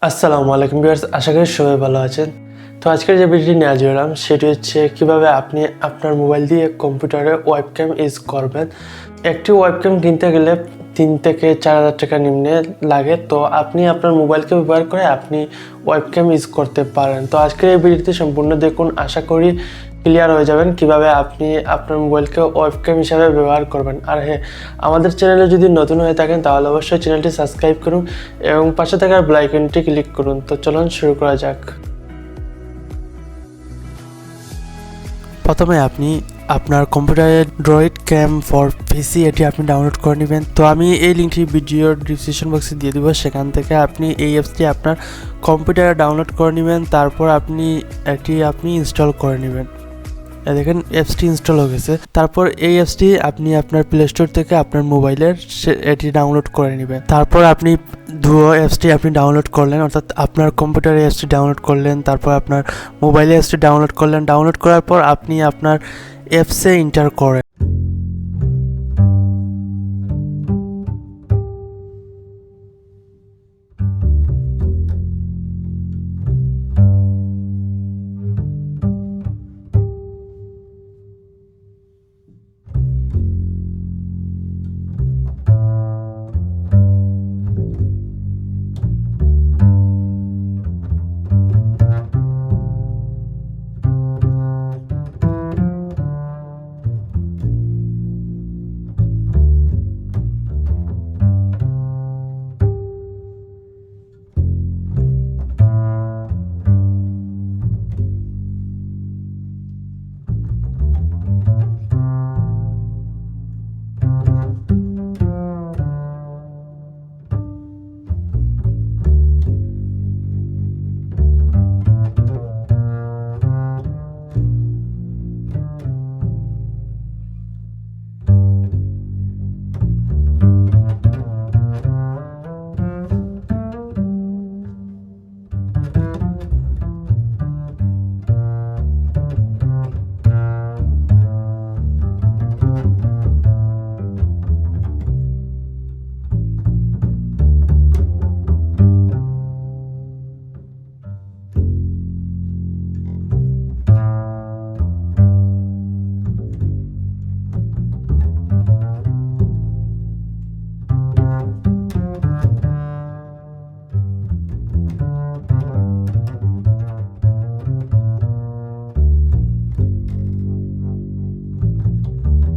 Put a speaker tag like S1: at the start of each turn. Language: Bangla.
S1: আসসালামু আলাইকুম ভিউয়ার্স, আশা করি সবাই ভালো আছেন। তো আজকের যে ভিডিওটি নিয়ে হাজির হলাম সেটি হচ্ছে কিভাবে আপনি আপনার মোবাইল দিয়ে কম্পিউটারে ওয়েবক্যাম ইউজ করবেন। একটি ওয়েবক্যাম কিনতে গেলে 3 থেকে 4,000 টাকা নিম্নে লাগে। তো আপনি আপনার মোবাইলকে ব্যবহার করে আপনি ওয়েবক্যাম ইউজ করতে পারেন। তো আজকের এই ভিডিওটি সম্পূর্ণ দেখুন, আশা করি ক্লিয়ার হয়ে যাবেন কিভাবে আপনি আপনার মোবাইলকে ওয়েবক্যাম হিসাবে ব্যবহার করবেন। আর হ্যাঁ, আমাদের চ্যানেলে যদি নতুন হয়ে থাকেন তাহলে অবশ্যই চ্যানেলটি সাবস্ক্রাইব করুন এবং পাশে থাকার বেল আইকনটি ক্লিক করুন। তো চলুন শুরু করা যাক। প্রথমে আপনি আপনার কম্পিউটারে ড্রয়েড ক্যাম ফর পিসি এটি আপনি ডাউনলোড করে নেবেন। তো আমি এই লিঙ্কটি ভিডিওর ডিসক্রিপশন বক্সে দিয়ে দেবো, সেখান থেকে আপনি এই অ্যাপসটি আপনার কম্পিউটারে ডাউনলোড করে নেবেন। তারপর আপনি ইনস্টল করে নেবেন। দেখেন অ্যাপসটি ইনস্টল হয়ে গেছে। তারপর এই অ্যাপসটি আপনি আপনার প্লে স্টোর থেকে আপনার মোবাইলের এটি ডাউনলোড করে নেবেন। তারপর আপনি অ্যাপসটি আপনি ডাউনলোড করলেন, অর্থাৎ আপনার কম্পিউটারে অ্যাপসটি ডাউনলোড করলেন, তারপর আপনার মোবাইলে অ্যাপসটি ডাউনলোড করলেন। ডাউনলোড করার পর আপনি আপনার অ্যাপসে এন্টার করেন।